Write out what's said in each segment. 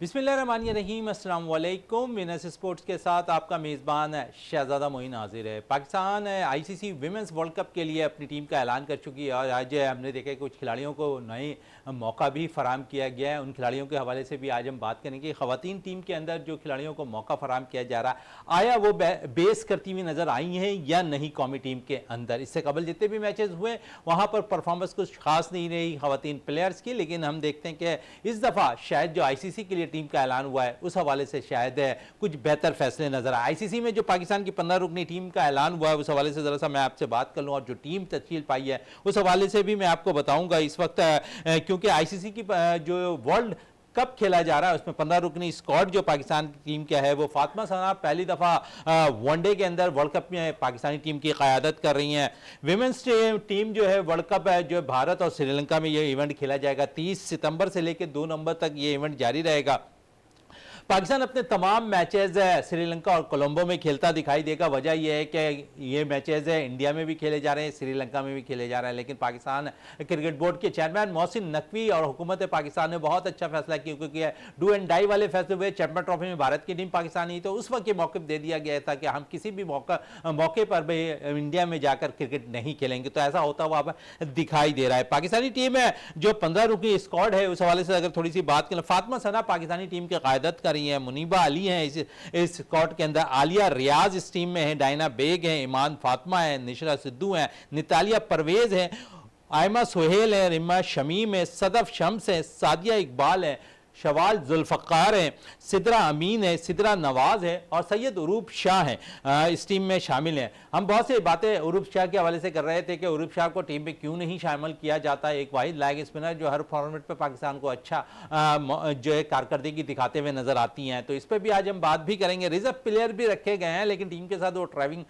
बिस्मिल्लाहिर्रहमानिर्रहीम, अस्सलाम वालेकुम। विनर्स स्पोर्ट्स के साथ आपका मेज़बान शहजादा मोइन हाजिर है। Pakistan ICC women's world cup के लिए अपनी टीम का ऐलान कर चुकी है और आज हमने देखा कुछ खिलाड़ियों को नए मौका भी फराम किया गया है। उन खिलाड़ियों के हवाले से भी आज हम बात करेंगे। ख़वातीन टीम के अंदर जो खिलाड़ियों को मौका फराम किया जा रहा है, आया वो बेस करती हुई नज़र आई हैं या नहीं कौमी टीम के अंदर। इससे कबल जितने भी मैचेस हुए वहाँ पर परफॉर्मेंस कुछ खास नहीं रही ख़वातीन प्लेयर्स की, लेकिन हम देखते हैं कि इस दफ़ा शायद जो आईसीसी के लिए टीम का ऐलान हुआ है उस हवाले से शायद कुछ बेहतर फैसले नजर आए। आईसीसी में जो पाकिस्तान की 15 रुकनी टीम का ऐलान हुआ है उस हवाले से जरा सा मैं आपसे बात कर लूं और जो टीम तश्कील पाई है उस हवाले से भी मैं आपको बताऊंगा इस वक्त, क्योंकि आईसीसी की जो वर्ल्ड कब खेला जा रहा है उसमें 15 रुकनी स्क्वाड जो पाकिस्तान की टीम का है वो फातिमा सना पहली दफ़ा वनडे के अंदर वर्ल्ड कप में पाकिस्तानी टीम की क़यादत कर रही हैं। विमेंस टीम जो है वर्ल्ड कप है जो भारत और श्रीलंका में ये इवेंट खेला जाएगा। 30 सितंबर से लेकर 2 नवंबर तक ये इवेंट जारी रहेगा। पाकिस्तान अपने तमाम मैचेस श्रीलंका और कोलंबो में खेलता दिखाई देगा। वजह यह है कि ये मैचेस इंडिया में भी खेले जा रहे हैं, श्रीलंका में भी खेले जा रहे हैं, लेकिन पाकिस्तान क्रिकेट बोर्ड के चेयरमैन मोहसिन नकवी और हुकूमत पाकिस्तान ने बहुत अच्छा फैसला किया, क्योंकि डू एंड डाई वाले फैसले हुए। चैंपियन ट्रॉफी में भारत की टीम पाकिस्तानी तो उस वक्त ये मौके दे दिया गया था कि हम किसी भी मौके पर भी इंडिया में जाकर क्रिकेट नहीं खेलेंगे, तो ऐसा होता हुआ दिखाई दे रहा है। पाकिस्तानी टीम है जो 15 रुकनी स्क्वाड है उस हवाले से अगर थोड़ी सी बात करें, फातिमा सना पाकिस्तानी टीम की क़यादत कर रही है, मुनीबा अली हैं इस स्क्वाड के अंदर, आलिया रियाज इस टीम में है, डायना बेग है, ईमान फातिमा है, निशरा सिद्धू है, नितालिया परवेज है, आयमा सोहेल है, रिमा शमीम है, सदफ शम्स है, सादिया इकबाल है, शवाल जुल्फ़कार है, सिदरा अमीन है, सिदरा नवाज है और सैयद उरूब शाह है इस टीम में शामिल हैं। हम बहुत सी बातें उरूब शाह के हवाले से कर रहे थे कि उरूब शाह को टीम में क्यों नहीं शामिल किया जाता। एक वाहिद लेग स्पिनर जो हर फॉर्मेट पे पाकिस्तान को अच्छा जो है कारकर्दगी दिखाते हुए नजर आती हैं, तो इस पर भी आज हम बात भी करेंगे। रिजर्व प्लेयर भी रखे गए हैं लेकिन टीम के साथ वो ट्रैवलिंग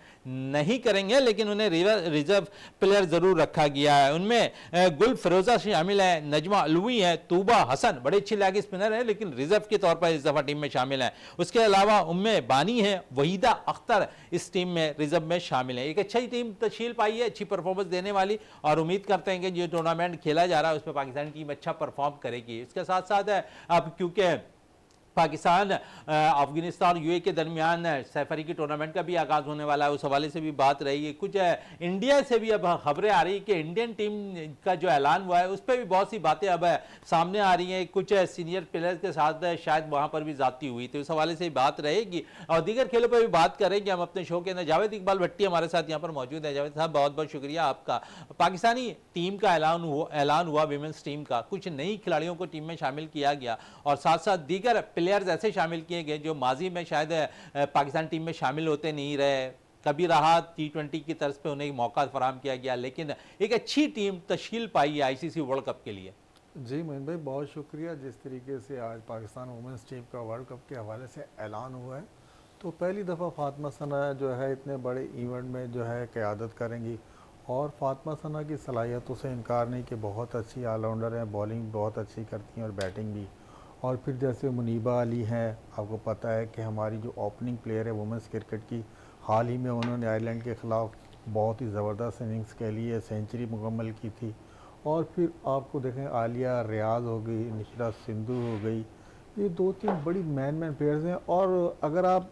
नहीं करेंगे, लेकिन उन्हें रिजर्व प्लेयर जरूर रखा गया है। उनमें गुल फिरोजा शामिल है, नजमा अलवी है, तूबा हसन बड़ी अच्छी लेग स्पिनर है लेकिन रिजर्व के तौर पर इस दफा टीम में शामिल है। उसके अलावा उम्मे बानी है, वहीदा अख्तर इस टीम में रिजर्व में शामिल है। एक अच्छी टीम तश्कील पाई है, अच्छी परफॉर्मेंस देने वाली, और उम्मीद करते हैं कि जो टूर्नामेंट खेला जा रहा है उसमें पाकिस्तानी टीम अच्छा परफॉर्म करेगी। इसके साथ साथ अब क्योंकि पाकिस्तान अफगानिस्तान यूए के दरमियान सैफरी की टूर्नामेंट का भी आगाज़ होने वाला है, उस हवाले से भी बात रही है। कुछ इंडिया से भी अब खबरें आ रही है कि इंडियन टीम का जो ऐलान हुआ है उस पर भी बहुत सी बातें अब सामने आ रही हैं। कुछ सीनियर प्लेयर्स के साथ शायद वहाँ पर भी ज़्यादती हुई थी, उस हवाले से बात रहेगी और दीगर खेलों पर भी बात करेंगे हम अपने शो के अंदर। जावेद इकबाल भट्टी हमारे साथ यहाँ पर मौजूद है। जावेद साहब बहुत बहुत शुक्रिया आपका। पाकिस्तानी टीम का ऐलान हुआ विमेंस टीम का, कुछ नई खिलाड़ियों को टीम में शामिल किया गया और साथ साथ दीगर प्लेयर्स ऐसे शामिल किए गए जो माजी में शायद पाकिस्तान टीम में शामिल होते नहीं रहे, कभी रहा T20 की तर्ज पे उन्हें मौका फराम किया गया, लेकिन एक अच्छी टीम तश्कील पाई है आईसीसी वर्ल्ड कप के लिए। जी मोइन भाई बहुत शुक्रिया। जिस तरीके से आज पाकिस्तान वुमेंस टीम का वर्ल्ड कप के हवाले से ऐलान हुआ है, तो पहली दफ़ा फातिमा सना जो है इतने बड़े इवेंट में जो है क़यादत करेंगी और फातिमा सना की सलाहियतों से इनकार नहीं कि बहुत अच्छी ऑलराउंडर हैं, बॉलिंग बहुत अच्छी करती हैं और बैटिंग भी। और फिर जैसे मुनीबा अली हैं, आपको पता है कि हमारी जो ओपनिंग प्लेयर है वुमेंस क्रिकेट की, हाल ही में उन्होंने आयरलैंड के ख़िलाफ़ बहुत ही ज़बरदस्त इनिंग्स के लिए सेंचुरी मुकम्मल की थी। और फिर आपको देखें आलिया रियाज हो गई, निशरा सिंधु हो गई, ये 2-3 बड़ी मैन प्लेयर्स हैं। और अगर आप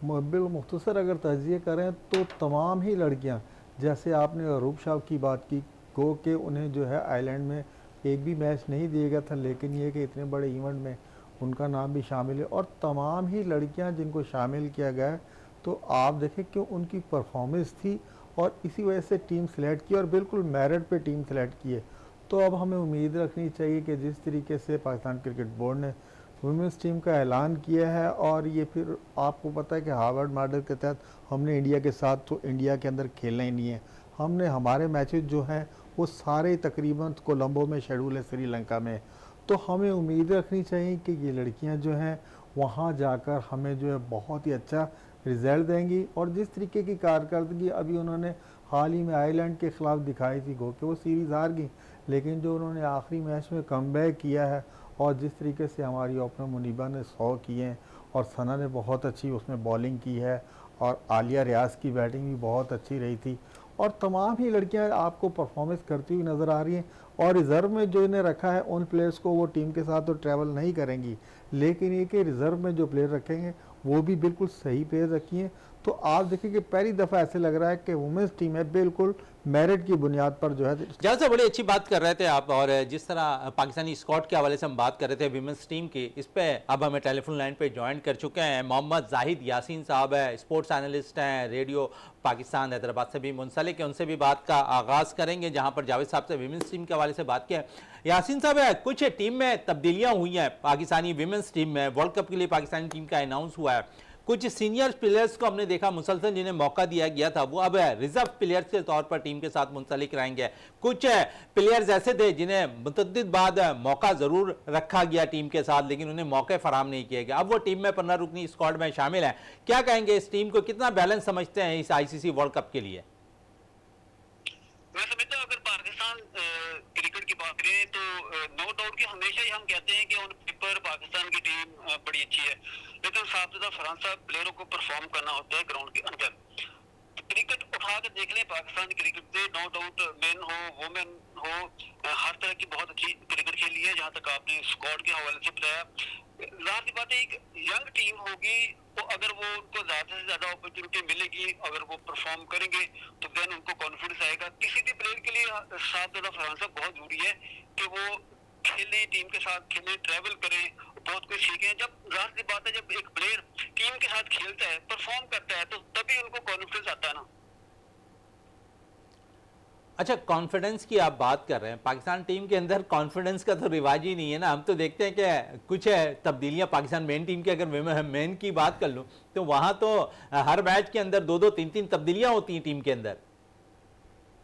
बिल मुख्तसर अगर तजिए करें तो तमाम ही लड़कियां, जैसे आपने रूप शाह की बात की, गो के उन्हें जो है आइलैंड में एक भी मैच नहीं दिया गया था, लेकिन ये कि इतने बड़े इवेंट में उनका नाम भी शामिल है और तमाम ही लड़कियां जिनको शामिल किया गया है, तो आप देखें कि उनकी परफॉर्मेंस थी और इसी वजह से टीम सेलेक्ट की और बिल्कुल मेरिट पे टीम सेलेक्ट की है। तो अब हमें उम्मीद रखनी चाहिए कि जिस तरीके से पाकिस्तान क्रिकेट बोर्ड ने वुमेंस टीम का ऐलान किया है, और ये फिर आपको पता है कि हार्वर्ड मॉडल के तहत हमने इंडिया के साथ तो इंडिया के अंदर खेलना ही नहीं है, हमने हमारे मैचेस जो हैं वो सारे तकरीबन कोलंबो में शेड्यूल है, श्रीलंका में। तो हमें उम्मीद रखनी चाहिए कि ये लड़कियां जो हैं वहाँ जाकर हमें जो है बहुत ही अच्छा रिज़ल्ट देंगी। और जिस तरीके की कारकर्दगी अभी उन्होंने हाल ही में आयरलैंड के ख़िलाफ़ दिखाई थी, गो कि वो सीरीज़ हार गई, लेकिन जो उन्होंने आखिरी मैच में कमबैक किया है और जिस तरीके से हमारी ओपनर मुनीबा ने 100 किए हैं और सना ने बहुत अच्छी उसमें बॉलिंग की है और आलिया रियाज की बैटिंग भी बहुत अच्छी रही थी और तमाम ही लड़कियां आपको परफॉर्मेंस करती हुई नज़र आ रही हैं। और रिज़र्व में जो इन्हें रखा है उन प्लेयर्स को वो टीम के साथ तो ट्रैवल नहीं करेंगी, लेकिन ये कि रिज़र्व में जो प्लेयर रखेंगे वो भी बिल्कुल सही प्लेयर रखी हैं। तो आप देखिए कि पहली दफ़ा ऐसे लग रहा है कि वुमेंस टीम है बिल्कुल मेरिट की बुनियाद पर जो है। जहाँ से बड़ी अच्छी बात कर रहे थे आप, और जिस तरह पाकिस्तानी स्क्वाड के हवाले से हम बात कर रहे थे विमेंस टीम की, इस पे अब हमें टेलीफोन लाइन पे ज्वाइन कर चुके हैं मोहम्मद जाहिद यासीन साहब है, स्पोर्ट्स एनालिस्ट हैं, रेडियो पाकिस्तान हैदराबाद से भी मुंसलिक है। उनसे भी बात का आगाज़ करेंगे जहाँ पर जावेद साहब से विमेंस टीम के हवाले से बात किया। यासीन साहब है, कुछ टीम में तब्दीलियाँ हुई हैं पाकिस्तानी विमेंस टीम में, वर्ल्ड कप के लिए पाकिस्तानी टीम का अनाउंस हुआ है। कुछ सीनियर प्लेयर्स को हमने देखा मुसलसल जिन्हें मौका दिया गया था वो अब रिजर्व प्लेयर्स के तौर पर टीम के साथ मुंसलिक रहेंगे। कुछ प्लेयर्स ऐसे थे जिन्हें मुतद्दिद बाद मौका ज़रूर रखा गया टीम के साथ, लेकिन उन्हें मौके फराहम नहीं किए गए। अब वो टीम में 15 रुकनी स्क्वाड में शामिल हैं। क्या कहेंगे इस टीम को, कितना बैलेंस समझते हैं इस ICC वर्ल्ड कप के लिए? मैं समझता हूँ अगर पाकिस्तान क्रिकेट की बात करें तो नो डाउट कि हमेशा ही हम कहते हैं कि ऑन पेपर पाकिस्तान की टीम बड़ी अच्छी है, लेकिन साथ ही साथ फरहान साहब प्लेयरों को परफॉर्म करना होता है ग्राउंड के अंदर। क्रिकेट उठा के देख लें, पाकिस्तान क्रिकेट से नो डाउट मेन हो वुमेन हो हर तरह की बहुत अच्छी क्रिकेट खेली है। जहाँ तक आपने स्क्वाड के हवाले से बताया, जाहिर सी बात है एक यंग टीम होगी तो अगर वो उनको ज्यादा से ज्यादा अपॉर्चुनिटी मिलेगी, अगर वो परफॉर्म करेंगे तो देन उनको कॉन्फिडेंस आएगा। किसी भी प्लेयर के लिए साथ ज्यादा फरहान साहब बहुत जरूरी है कि वो खेलें, टीम के साथ खेलें, ट्रैवल करें, बहुत कुछ सीखें। जब जाहिर सी बात है जब एक प्लेयर टीम के साथ खेलता है, परफॉर्म करता है, तो तभी उनको कॉन्फिडेंस आता है ना। अच्छा, कॉन्फिडेंस की आप बात कर रहे हैं, पाकिस्तान टीम के अंदर कॉन्फिडेंस का तो रिवाज ही नहीं है ना। हम तो देखते हैं कि कुछ तब्दीलियां पाकिस्तान मेन टीम की, अगर मेन की बात कर लूं तो वहां तो हर मैच के अंदर 2-2 3-3 तब्दीलियां होती हैं टीम के अंदर।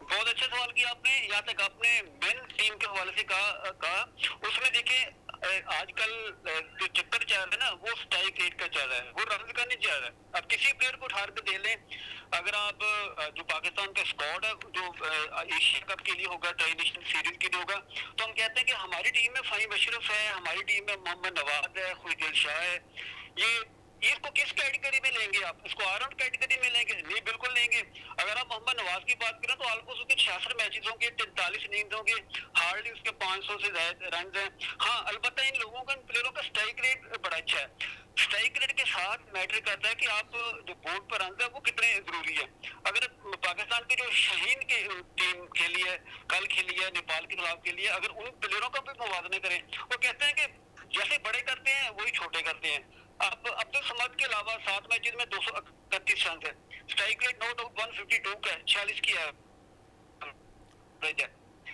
बहुत अच्छा सवाल किया आपने। यहाँ तक आपने मेन टीम के हवाले से कहा उसमें देखिए आजकल जो चक्कर चल रहा है ना वो स्ट्राइक रेट का चल रहा है, वो रन का नहीं चल रहा है। अब किसी प्लेयर को उठा के दे लें, अगर आप जो पाकिस्तान का स्क्वाड है जो एशिया कप के लिए होगा, ट्राई नेशनल सीरीज के लिए होगा, तो हम कहते हैं कि हमारी टीम में फ़हीम अशरफ है, हमारी टीम में मोहम्मद नवाज है, खुशदिल शाह है। इसको किस कैटेगरी में लेंगे आप? इसको ऑलराउंड कैटेगरी में लेंगे? नहीं, बिल्कुल लेंगे। अगर आप मोहम्मद नवाज की बात करें तो ऑलमोस्ट उसके 66 मैचेस होंगे, 43 इनिंग्स होंगे, हार्डली उसके 500 से ज्यादा रन हैं। हाँ, अलबत्ता इन लोगों का, इन प्लेयरों का स्ट्राइक रेट बड़ा अच्छा है। स्ट्राइक रेट के साथ मैटर करता है कि आप जो बोर्ड पर रन है वो कितने जरूरी है। अगर पाकिस्तान की जो शाहीन की टीम खेली है, कल खेली है नेपाल के खिलाफ खेली है, अगर उन प्लेयरों का भी मुवाजना करें, वो कहते हैं कि जैसे बड़े करते हैं वही छोटे करते हैं। अब अब्दुल समद के अलावा 7 मैचेस में 231 रन है, स्ट्राइक रेट नो डाउट 152 का है, 46 की है।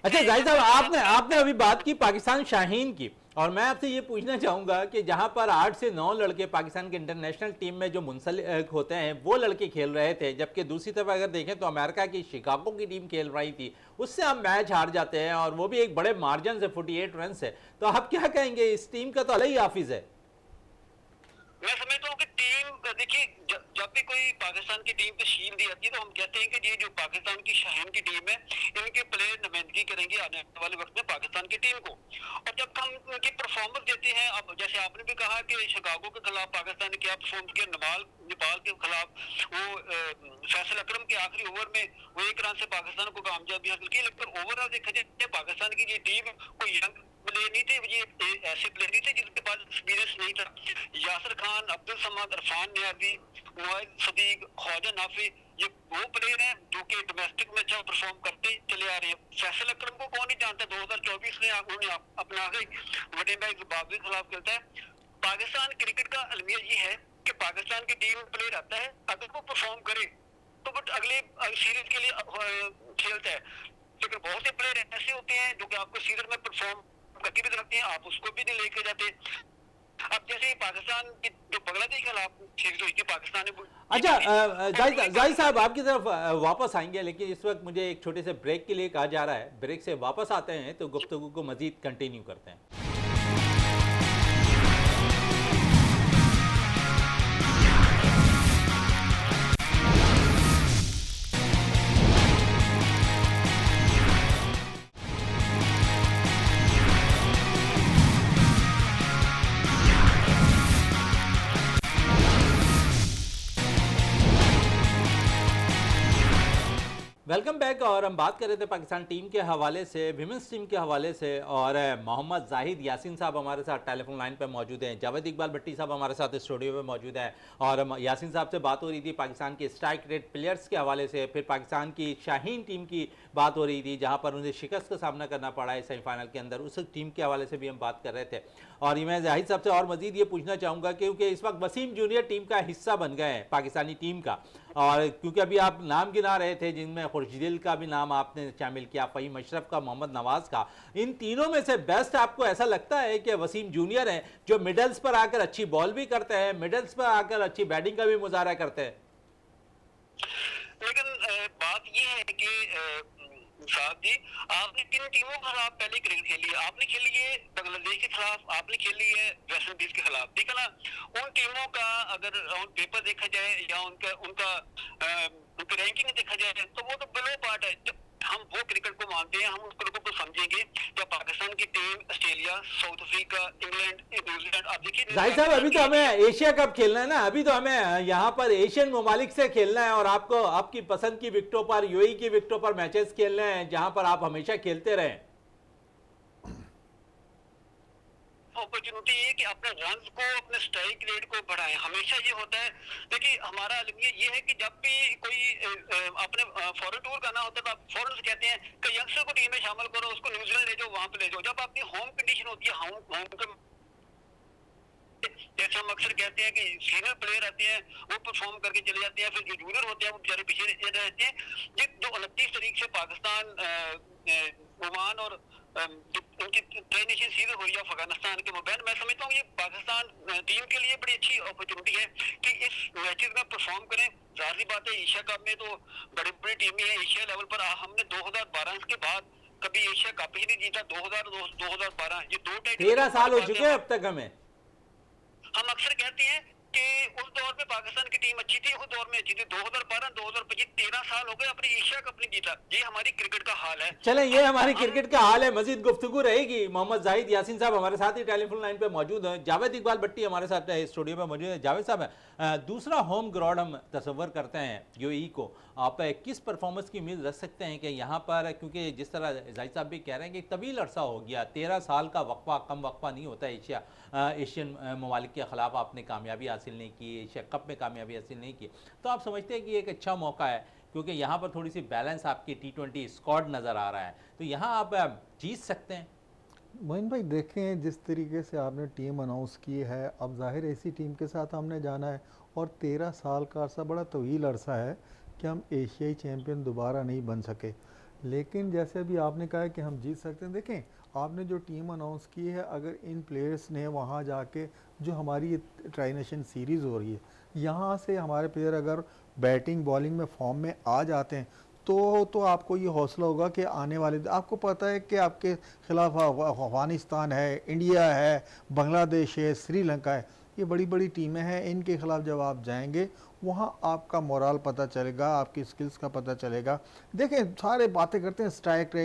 अच्छा जाहिद साहब, आपने अभी बात की पाकिस्तान शाहीन की, और मैं आपसे ये पूछना चाहूंगा कि जहां पर 8 से 9 लड़के पाकिस्तान के इंटरनेशनल टीम में जो मुंसलिक होते हैं वो लड़के खेल रहे थे, जबकि दूसरी तरफ अगर देखें तो अमेरिका की शिकागो की टीम खेल रही थी, उससे हम मैच हार जाते हैं और वो भी एक बड़े मार्जिन से 48 रन से। तो आप क्या कहेंगे, इस टीम का तो अलग ही हाफिज है। मैं समझता हूँ कि टीम देखिए जब भी कोई पाकिस्तान की टीम तश्कील दी जाती है तो हम कहते हैं कि ये जो पाकिस्तान की शाहीन की टीम है इनके प्लेयर नुमाइंदगी करेंगे आने वाले वक्त में पाकिस्तान की टीम को। और जब हम उनकी परफॉर्मेंस देते हैं, अब जैसे आपने भी कहा कि शिकागो के खिलाफ पाकिस्तान ने क्या परफॉर्म किया, नेपाल के खिलाफ वो फैसल अकरम के आखिरी ओवर में वो 1 रन से पाकिस्तान को कामयाबी हासिल की। लेकिन ओवरऑल देखा जाए पाकिस्तान की ये टीम कोई यंग प्लेयर नहीं थे, ये ऐसे प्लेयर नहीं थे जिनके पास एक्सपीरियंस नहीं था। यासिर खान, अब्दुल समद, इरफान नियाजी, नवाज सदीक, ख्वाजा नाफी, ये वो प्लेयर हैं जो कि डोमेस्टिक में अच्छा परफॉर्म करते चले आ रहे हैं। फैसल अकरम को कौन नहीं जानता, 2024 में उन्होंने अपना बड़े मैच जिम्बाब्वे के खिलाफ खेलता है। पाकिस्तान क्रिकेट का अलमिया ये है कि पाकिस्तान की टीम प्लेयर आता है, अगर वो परफॉर्म करे तो बट अगले सीरीज के लिए खेलता है। लेकिन बहुत से प्लेयर ऐसे होते हैं जो कि आपको सीरीज में परफॉर्म करके भी रखते हैं, आप उसको भी नहीं लेके जाते। अब जैसे पाकिस्तान की जो बांग्लादेश के खिलाफ सीरीज हुई थी पाकिस्तान ने। अच्छा जाहिद साहब, आपकी तरफ वापस आएंगे, लेकिन इस वक्त मुझे एक छोटे से ब्रेक के लिए कहा जा रहा है। ब्रेक से वापस आते हैं तो गुफ्तगू को मजीद कंटिन्यू करते हैं। Welcome back. और हम बात कर रहे थे पाकिस्तान टीम के हवाले से, विमेंस टीम के हवाले से, और मोहम्मद जाहिद यासीन साहब हमारे साथ टेलीफोन लाइन पर मौजूद हैं, जावेद इकबाल भट्टी साहब हमारे साथ स्टूडियो में मौजूद हैं। और यासीन साहब से बात हो रही थी पाकिस्तान के स्ट्राइक रेट प्लेयर्स के हवाले से, फिर पाकिस्तान की शाहीन टीम की बात हो रही थी जहाँ पर उन्हें शिकस्त का सामना करना पड़ा है सेमीफाइनल के अंदर, उस टीम के हवाले से भी हम बात कर रहे थे। और मैं जाहिद साहब से और मजीद ये पूछना चाहूँगा क्योंकि इस वक्त वसीम जूनियर टीम का हिस्सा बन गए हैं पाकिस्तानी टीम का, और क्योंकि अभी आप नाम गिना रहे थे जिनमें खुर्शीदिल का भी नाम आपने शामिल किया, फ़हीम अशरफ का, मोहम्मद नवाज का, इन तीनों में से बेस्ट आपको ऐसा लगता है कि वसीम जूनियर हैं जो मिडल्स पर आकर अच्छी बॉल भी करते हैं, मिडल्स पर आकर अच्छी बैटिंग का भी मुजाहरा करते हैं? लेकिन बात यह है कि साहब जी, आपने किन टीमों के खिलाफ पहले क्रिकेट खेली है? आपने खेली है बांग्लादेश के खिलाफ, आपने खेली है वेस्ट इंडीज के खिलाफ, ठीक है ना। उन टीमों का अगर ऑन पेपर देखा जाए या उनका उनका उनकी रैंकिंग देखा जाए तो वो तो बिलो पार्ट है। जब हम वो क्रिकेट को मानते हैं, हम उस क्रिकेट को समझेंगे जब पाकिस्तान की team Australia, south Africa, England, New Zealand, आप देखिए जाहिद साहब अभी तो हमें एशिया कप खेलना है ना, अभी तो हमें यहाँ पर एशियन ममालिक से खेलना है, और आपको आपकी पसंद की विकेटों पर, यूएई की विकेटों पर मैचेस खेलने हैं जहाँ पर आप हमेशा खेलते रहे। अपॉर्चुनिटी है कि अपने रन को, अपने स्ट्राइक रेट को बढ़ाएं। हमेशा ये होता है, देखिए हमारा अलमिया ये है कि जब भी कोई अपने फॉरेन टूर करना होता है तो आप फॉरेन से कहते हैं कि यंगस्टर को टीम में शामिल करो, उसको न्यूजीलैंड ले जाओ, वहां पे ले जाओ। जब आपकी होम कंडीशन होती है, होम जैसे हम अक्सर कहते हैं कि सीनियर प्लेयर आते हैं वो परफॉर्म करके चले जाते हैं, फिर जो जूनियर होते हैं वो बेचारे पीछे रहते हैं। ये जो 29 तारीख से पाकिस्तान, ओमान और उनकी ट्रेनिंग सीधे हुई है अफगानिस्तान के मोबाइल, मैं समझता हूँ ये पाकिस्तान टीम के लिए बड़ी अच्छी अपॉर्चुनिटी है कि इस मैचेस में परफॉर्म करें। जाहिर बात है एशिया कप में तो बड़ी बड़ी टीमें हैं एशिया लेवल पर। हमने 2012 के बाद कभी एशिया कप ही नहीं जीता। 2012 ये 13 साल हो चुके हैं अब तक हमें। हम अक्सर कहते हैं कि उस दौर में पाकिस्तान की टीम अच्छी थी, उस दौर में जीती। 2012, 2025, 13 साल हो गए अपनी एशिया कप नहीं जीता। ये हमारी क्रिकेट का हाल है। चलें, ये हमारी क्रिकेट का हाल है, मजीद गुफ्तगू रहेगी। मोहम्मद जाहिद यासीन साहब हमारे साथ ही टेलीफोन लाइन पे मौजूद हैं, जावेद इकबाल भट्टी हमारे साथ स्टूडियो में मौजूद है। जावेद साहब, दूसरा होम ग्राउंड हम तस्वर करते हैं यूएई को, आप किस परफॉर्मेंस की उम्मीद रख सकते हैं कि यहाँ पर, क्योंकि जिस तरह जाहिद साहब भी कह रहे हैं कि तवील अरसा हो गया, 13 साल का वक्फा, कम वक्फा नहीं होता एशियन ममालिक के ख़िलाफ़ आपने कामयाबी हासिल नहीं की, एशिया कप में कामयाबी हासिल नहीं की, तो आप समझते हैं कि एक अच्छा मौका है क्योंकि यहाँ पर थोड़ी सी बैलेंस आपकी T20 स्क्वाड नज़र आ रहा है, तो यहाँ आप जीत सकते हैं? मोइन भाई देखें, जिस तरीके से आपने टीम अनाउंस की है, अब जाहिर ऐसी टीम के साथ हमने जाना है, और 13 साल का अरसा बड़ा तवील अरसा है कि हम एशियाई चैम्पियन दोबारा नहीं बन सके। लेकिन जैसे अभी आपने कहा है कि हम जीत सकते हैं, देखें आपने जो टीम अनाउंस की है, अगर इन प्लेयर्स ने वहाँ जाके, जो हमारी ट्राई नेशन सीरीज़ हो रही है, यहाँ से हमारे प्लेयर अगर बैटिंग बॉलिंग में फॉर्म में आ जाते हैं तो आपको ये हौसला होगा कि आने वाले, आपको पता है कि आपके ख़िलाफ़ अफ़गानिस्तान है, इंडिया है, बांग्लादेश है, श्रीलंका है, ये बड़ी बड़ी टीमें हैं। इनके ख़िलाफ़ जब आप जाएंगे वहाँ आपका मोराल पता चलेगा, आपकी स्किल्स का पता चलेगा। देखें सारे बातें करते हैं स्ट्राइक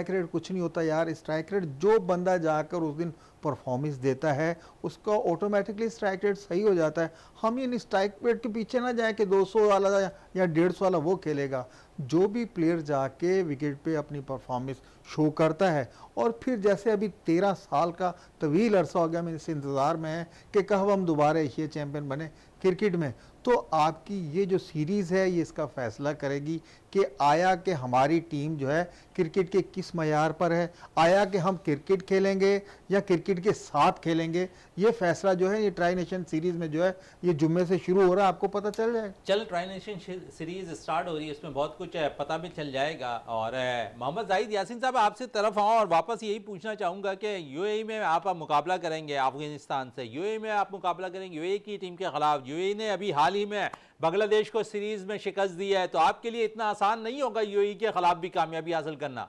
रेट कुछ नहीं होता यार। स्ट्राइक रेट जो बंदा जाकर उस दिन परफॉर्मेंस देता है उसका ऑटोमेटिकली स्ट्राइक रेट सही हो जाता है। हम इन स्ट्राइक रेट के पीछे ना जाए कि 200 वाला या 150 वाला वो खेलेगा। जो भी प्लेयर जाके विकेट पे अपनी परफॉर्मेंस शो करता है, और फिर जैसे अभी 13 साल का तवील अरसा हो गया, मैं इस इंतज़ार में है कि कब हम दोबारा एशिया चैम्पियन बने क्रिकेट में, तो आपकी ये जो सीरीज़ है ये इसका फ़ैसला करेगी कि आया कि हमारी टीम जो है क्रिकेट के किस मयार पर है, आया कि हम क्रिकेट खेलेंगे या क्रिकेट के साथ खेलेंगे। ये फैसला जो है ये ट्राई नेशन सीरीज़ में जो है ये जुम्मे से शुरू हो रहा है, आपको पता चल जाएगा। चल, ट्राई नेशन सीरीज़ स्टार्ट हो रही है, इसमें बहुत कुछ पता भी चल जाएगा। और मोहम्मद जाहिद यासीन साहब आपसे तरफ आऊँ और वापस यही पूछना चाहूँगा कि यूएई में आप मुकाबला करेंगे अफगानिस्तान से, यूएई में आप मुकाबला करेंगे यूएई की टीम के खिलाफ। यूएई ने अभी हाल ही में बांग्लादेश को सीरीज में शिकस्त दी है, तो आपके लिए इतना आसान नहीं होगा यूएई के खिलाफ भी कामयाबी हासिल करना।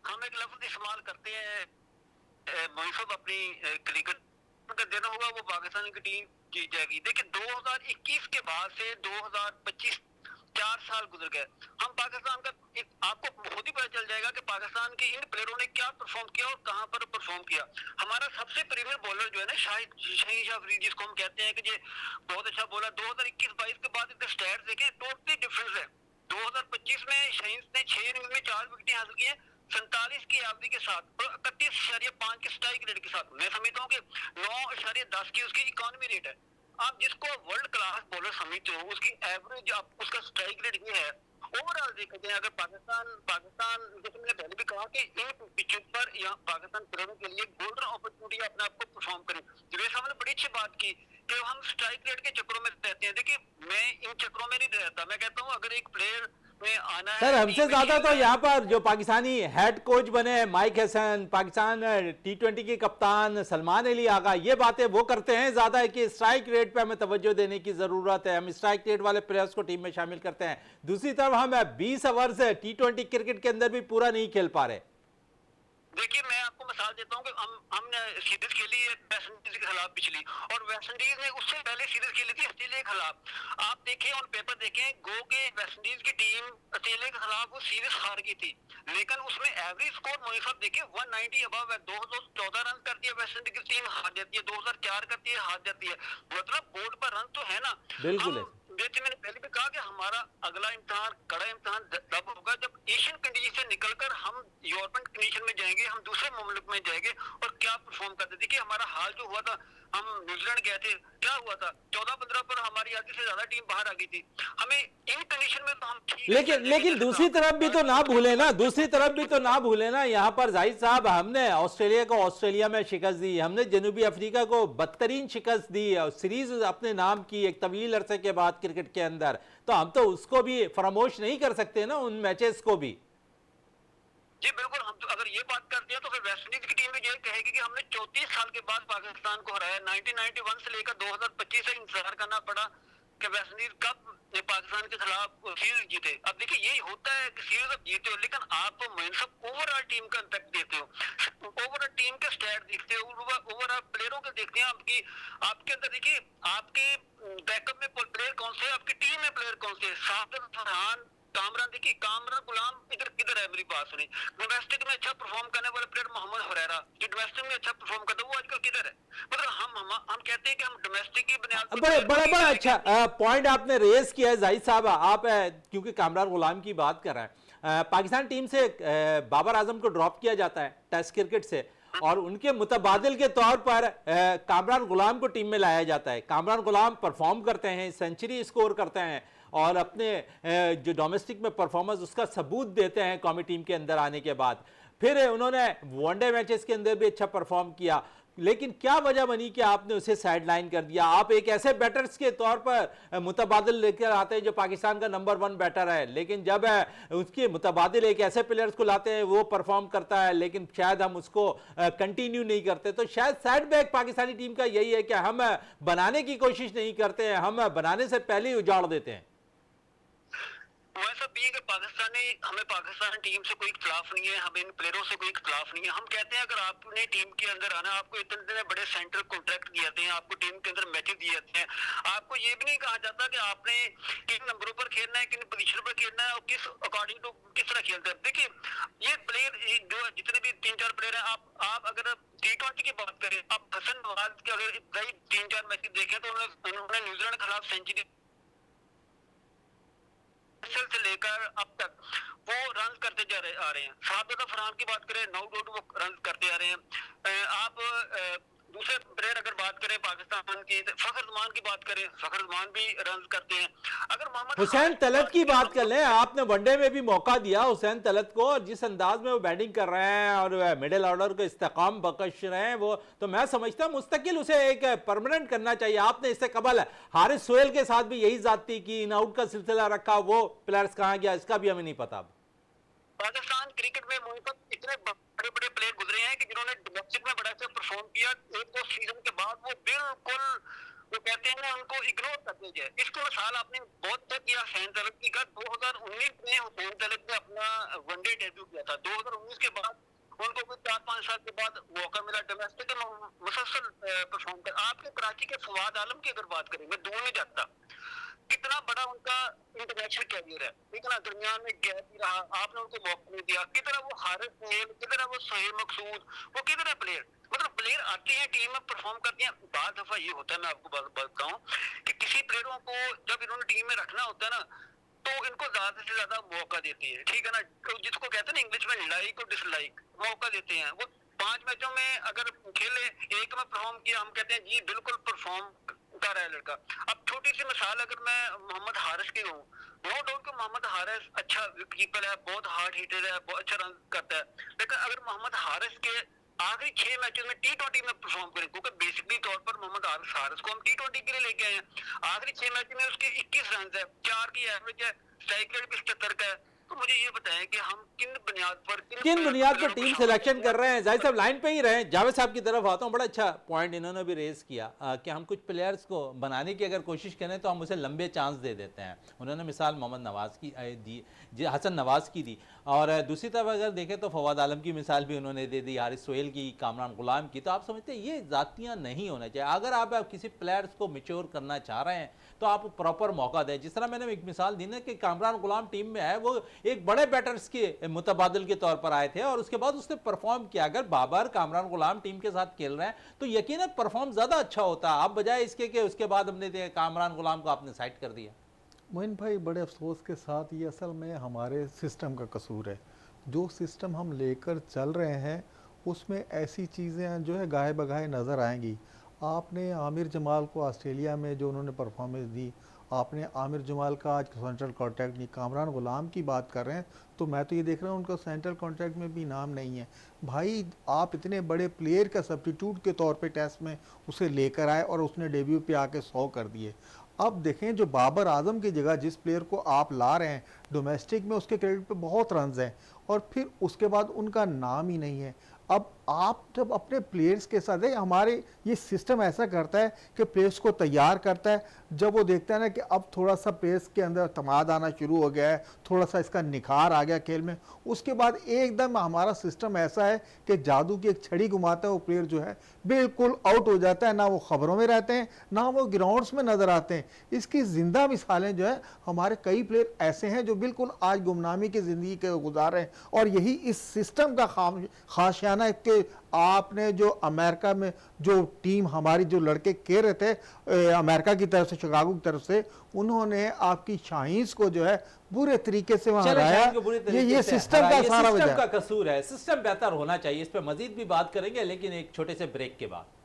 हम एक लफ्ज इस्तेमाल करते हैं अपनी क्रिकेट का देना होगा वो पाकिस्तान की टीम जीत जाएगी। देखिए 2021 के बाद से 2025 4 साल गुजर गए। हम पाकिस्तान का आपको खुद ही पता चल जाएगा कि पाकिस्तान के इन प्लेयरों ने क्या परफॉर्म किया और कहां पर परफॉर्म किया। हमारा सबसे प्रीमियर बॉलर जो है ना शाहीन शाह अफरीदी, जिसको हम कहते हैं कि ये बहुत अच्छा बॉलर, 2021-22 के बाद इसके स्टैट्स देखें, टोटली डिफरेंस है। 2025 में शाहीन ने 6 इनिंग्स में 4 विकेटें हासिल की हैं, 47 की एवरेज के साथ और 31.5 के स्ट्राइक रेट के साथ। मैं समझता हूँ कि 9.10 की उसकी इकोनॉमी रेट है। आप जिसको वर्ल्ड क्लास बॉलर समझते हो, उसकी एवरेज आप उसका स्ट्राइक रेट ये है। ओवरऑल देखते हैं, अगर पाकिस्तान जैसे मैंने पहले भी कहा कि इन पिचों पर या पाकिस्तान प्लेयरों के लिए गोल्डन अपॉर्चुनिटी अपने आप को परफॉर्म करें। जुबैर साहब ने बड़ी अच्छी बात की कि हम स्ट्राइक रेट के चक्रों में रहते हैं। देखिए, मैं इन चक्रों में नहीं रहता। मैं कहता हूँ अगर एक प्लेयर में आना है, सर हमसे ज्यादा तो यहाँ पर जो पाकिस्तानी हेड कोच बने हैं माइक हसन, पाकिस्तान T20 के कप्तान सलमान अली आगा, ये बातें वो करते हैं ज्यादा है कि स्ट्राइक रेट पे हमें तवज्जो देने की जरूरत है, हम स्ट्राइक रेट वाले प्लेयर्स को टीम में शामिल करते हैं। दूसरी तरफ हम 20 ओवर से T20 क्रिकेट के अंदर भी पूरा नहीं खेल पा रहे। देखिए, मैं आपको मिसाल देता हूँ कि हमने सीरीज खेली है वेस्ट इंडीज के खिलाफ पिछली, और वेस्ट इंडीज ने उससे पहले सीरीज खेली थी ऑस्ट्रेलिया के खिलाफ। आप देखें ऑन पेपर देखें, गो के वेस्ट इंडीज की टीम ऑस्ट्रेलिया के खिलाफ वो सीरीज हार गई थी, लेकिन उसमें एवरेज स्कोर मोइन साहब देखिए 190 अबव है। 2014 रन करती है वेस्ट इंडीज की टीम, हार जाती है। 2004 करती है, हार जाती है। मतलब बोर्ड पर रन तो है ना। बिल्कुल है। जैसे मैंने पहले भी कहा कि हमारा अगला इम्तिहान, कड़ा इम्तिहान तब होगा जब एशियन कंडीशन से निकलकर हम यूरोपियन कंडीशन में जाएंगे, हम दूसरे मुल्क में जाएंगे और क्या परफॉर्म करते। देखिए, हमारा हाल जो हुआ था, हम न्यूजीलैंड गए थे, क्या हुआ था 14-15 पर हमारी आधी से ज्यादा टीम बाहर आ गई थी। हमें इन कंडीशन में तो हम ठीक लेकिन दूसरी तरफ भी तो ना भूले ना, दूसरी तरफ भी तो ना भूले ना, यहाँ पर जाहिद साहब हमने ऑस्ट्रेलिया को ऑस्ट्रेलिया में शिकस्त दी, हमने जनूबी अफ्रीका को बदतरीन शिकस्त दी और सीरीज अपने नाम की एक तवील अरसे के बाद क्रिकेट के अंदर, तो हम तो उसको भी फरामोश नहीं कर सकते ना, उन मैचेस को भी। जी बिल्कुल, हम तो अगर ये बात करते हैं तो फिर वेस्ट इंडीज की टीम भी ये कहेगी कि हमने 34 साल के बाद पाकिस्तान को हराया। 1991 से लेकर 2025 तक इंतजार करना पड़ा कि वेस्ट इंडीज कब पाकिस्तान के खिलाफ सीरीज जीते। अब देखिए, यही होता है कि सीरीज अब जीते हो, लेकिन आप मोइन साहब ओवरऑल टीम का इम्पैक्ट देखते हो, ओवरऑल टीम के स्टैट देखते हो, ओवरऑल प्लेयरों के देखते हैं। आपके अंदर देखिए, आपके बैकअप में प्लेयर कौन से, आपकी टीम में प्लेयर कौन से, साबिर फरहान, कामरान। देखिए, कामरान गुलाम इधर किधर है, मेरी बात सुनी। डोमेस्टिक में अच्छा परफॉर्म करने वाले प्लेयर मोहम्मद हुरैरा, जो डोमेस्टिक में अच्छा परफॉर्म करता है, वो आजकल किधर है। मतलब हम कहते हैं कि हम डोमेस्टिक की बुनियाद बड़ा बड़ा अच्छा पॉइंट आपने रेज किया है जाहिद साहब। आप क्योंकि कामरान गुलाम की बात कर रहे हैं, पाकिस्तान टीम से बाबर आजम को ड्रॉप किया जाता है टेस्ट क्रिकेट से, और उनके मुतबादिल के तौर पर कामरान गुलाम को टीम में लाया जाता है। कामरान गुलाम परफॉर्म करते हैं, सेंचुरी स्कोर करते हैं और अपने जो डोमेस्टिक में परफॉर्मेंस उसका सबूत देते हैं कौमी टीम के अंदर आने के बाद। फिर उन्होंने वनडे मैचेस के अंदर भी अच्छा परफॉर्म किया, लेकिन क्या वजह बनी कि आपने उसे साइड लाइन कर दिया। आप एक ऐसे बैटर्स के तौर पर मुतबादिल लेकर आते हैं जो पाकिस्तान का नंबर 1 बैटर है, लेकिन जब उसके मुतबादिल एक ऐसे प्लेयर्स को लाते हैं वो परफॉर्म करता है, लेकिन शायद हम उसको कंटिन्यू नहीं करते। तो शायद साइड बैक पाकिस्तानी टीम का यही है कि हम बनाने की कोशिश नहीं करते हैं, हम बनाने से पहले ही उजाड़ देते हैं। वैसा भी है कि हमें पाकिस्तान टीम से कोई इख्तलाफ नहीं है, हमें इन प्लेयरों से कोई इख्तलाफ नहीं है। हम कहते हैं अगर आपने टीम के अंदर आना, आपको इतने बड़े सेंटर कॉन्ट्रैक्ट दिए जाते हैं, आपको टीम के अंदर मैचेस दिए जाते हैं, आपको ये भी नहीं कहा जाता कि आपने किन नंबरों पर खेलना है, किन पोजीशन पर खेलना है और किस अकॉर्डिंग टू किस तरह खेलते हैं। देखिए, ये प्लेयर जो जितने भी 3-4 प्लेयर हैं, आप अगर T20 की बात करें, आप हसन नवाज के अगर 3-4 मैच देखें तो उन्होंने न्यूजीलैंड के खिलाफ सेंचुरी से लेकर अब तक वो रन करते आ रहे हैं। साबिर फरहान की बात करें, 9 वो रन करते आ रहे हैं। आप दूसरे प्लेयर अगर बात करें पाकिस्तान की, फखर जमान की बात करें, फखर जमान भी रन करते हैं। अगर मोहम्मद हुसैन तलत की बात कर लें, आपने वनडे में भी मौका दिया हुसैन तलत को, और जिस अंदाज में वो बैटिंग कर रहे हैं और मिडिल ऑर्डर को इस्तेकाम बख्श रहे हैं, वो तो मैं समझता हूं मुस्तकिल उसे एक परमानेंट करना चाहिए। आपने इससे कबल हारिस सोहेल के साथ भी यही जाती की इन आउट का सिलसिला रखा, वो प्लेयर्स कहाँ गया इसका भी हमें नहीं पता। पाकिस्तान क्रिकेट में इतने बड़े बड़े प्लेयर गुजरे हैं कि जिन्होंने डोमेस्टिक में बड़ा अच्छा परफॉर्म किया, 1-2 सीजन के बाद वो बिल्कुल वो कहते हैं ना, उनको इग्नोर करते जाए। इसको मिसाल आपने बहुत तक किया हुसैन तलत की का। 2019 में हुसैन तलत ने अपना वनडे डेब्यू किया था। 2019 के बाद उनको कोई 4-5 साल के बाद मौका मिला डोमेस्टिक में मुसलसल परफॉर्म कर। आपके कराची के फवाद आलम की अगर बात करें, मैं दूर नहीं जाता, कितना बड़ा उनका इंटरनेशनल कैरियर है, इतना दरमियान में गैप ही रहा, आपने उनको मौका नहीं दिया। कितना वो हारिस सोहेल, कितना वो सोहेल मकसूद, वो कितना प्लेयर, मतलब प्लेयर आते हैं टीम में परफॉर्म करते हैं। बाद दफा ये होता है, मैं आपको बताऊं कि किसी प्लेयरों को जब इन्होंने टीम में रखना होता है ना, तो इनको ज्यादा से ज्यादा मौका देती है, ठीक है ना, तो जिसको कहते हैं ना इंग्लिश में लाइक और डिसलाइक, मौका देते हैं। वो 5 मैचों में अगर खेले, एक में परफॉर्म किया, हम कहते हैं जी बिल्कुल परफॉर्म कर रहा है लड़का। अब छोटी सी मिसाल अगर मैं मोहम्मद हारिस की हूँ, नो डाउट कि मोहम्मद हारिस अच्छा कीपर है, बहुत हार्ड हिटर है, बहुत अच्छा रन करता है, लेकिन अगर मोहम्मद हारिस के आखिरी 6 मैचों में T20 में परफॉर्म करें, क्योंकि बेसिकली तौर पर मोहम्मद हारिस को हम T20 के लिए लेके आए हैं, आखिरी 6 मैचों में उसके 21 रन है, 4 की एवरेज है, स्ट्राइक रेट भी 77 का है। तो मुझे ये बताएं कि हम किन बुनियाद पर किन बुनियाद पर टीम सिलेक्शन कर रहे हैं? जाहिर साहब लाइन पे ही रहे। जावेद साहब की तरफ आता हूँ, बड़ा अच्छा पॉइंट इन्होंने भी रेज किया कि हम कुछ प्लेयर्स को बनाने की अगर कोशिश करें तो हम उसे लंबे चांस दे देते हैं। उन्होंने मिसाल मोहम्मद नवाज की दी, हसन नवाज की दी, और दूसरी तरफ अगर देखें तो फवाद आलम की मिसाल भी उन्होंने दे दी, हारिस सोहेल की, कामरान गुलाम की। तो आप समझते हैं ये जातियाँ नहीं होना चाहिए। अगर आप किसी प्लेयर्स को मिच्योर करना चाह रहे हैं तो आप प्रॉपर मौका दें। जिस तरह मैंने एक मिसाल दी ना कि कामरान गुलाम टीम में है, वो एक बड़े बैटर्स के मुतबादिल के तौर पर आए थे और उसके बाद उसने परफॉर्म किया। अगर बाबर कामरान गुलाम टीम के साथ खेल रहे हैं तो यकीनन परफॉर्म ज़्यादा अच्छा होता है, आप बजाय इसके कि उसके बाद हमने कामरान गुलाम को आपने साइड कर दिया। मोइन भाई, बड़े अफसोस के साथ ये असल में हमारे सिस्टम का कसूर है। जो सिस्टम हम लेकर चल रहे हैं उसमें ऐसी चीज़ें जो है गाहे बगाहे नज़र आएंगी। आपने आमिर जमाल को ऑस्ट्रेलिया में जो उन्होंने परफॉर्मेंस दी, आपने आमिर जमाल का आज सेंट्रल कॉन्ट्रैक्ट नहीं, कामरान गुलाम की बात कर रहे हैं तो मैं तो ये देख रहा हूँ उनका सेंट्रल कॉन्ट्रैक्ट में भी नाम नहीं है। भाई, आप इतने बड़े प्लेयर का सब्स्टिट्यूट के तौर पे टेस्ट में उसे लेकर आए और उसने डेब्यू पे आके 100 कर दिए। अब देखें, जो बाबर आजम की जगह जिस प्लेयर को आप ला रहे हैं डोमेस्टिक में, उसके क्रेडिट पे बहुत रन्स हैं और फिर उसके बाद उनका नाम ही नहीं है। अब आप जब अपने प्लेयर्स के साथ है, हमारे ये सिस्टम ऐसा करता है कि प्लेयर्स को तैयार करता है, जब वो देखता है ना कि अब थोड़ा सा प्लेयर्स के अंदर तमाद आना शुरू हो गया है, थोड़ा सा इसका निखार आ गया खेल में, उसके बाद एकदम हमारा सिस्टम ऐसा है कि जादू की एक छड़ी घुमाता है, वो प्लेयर जो है बिल्कुल आउट हो जाता है। ना वो खबरों में रहते हैं, ना वो ग्राउंड्स में नज़र आते हैं। इसकी ज़िंदा मिसालें जो है, हमारे कई प्लेयर ऐसे हैं जो बिल्कुल आज गुमनामी की ज़िंदगी के गुजार रहे हैं और यही इस सिस्टम का खाशियाना है कि आपने जो अमेरिका में जो टीम हमारी जो लड़के खेल रहे थे अमेरिका की तरफ से, शिकागो की तरफ से, उन्होंने आपकी शाहीन्स को जो है बुरे तरीके से वहां हराया। ये सिस्टम का सारा वजह का कसूर है। सिस्टम बेहतर होना चाहिए, इस पर मजीद भी बात करेंगे लेकिन एक छोटे से ब्रेक के बाद।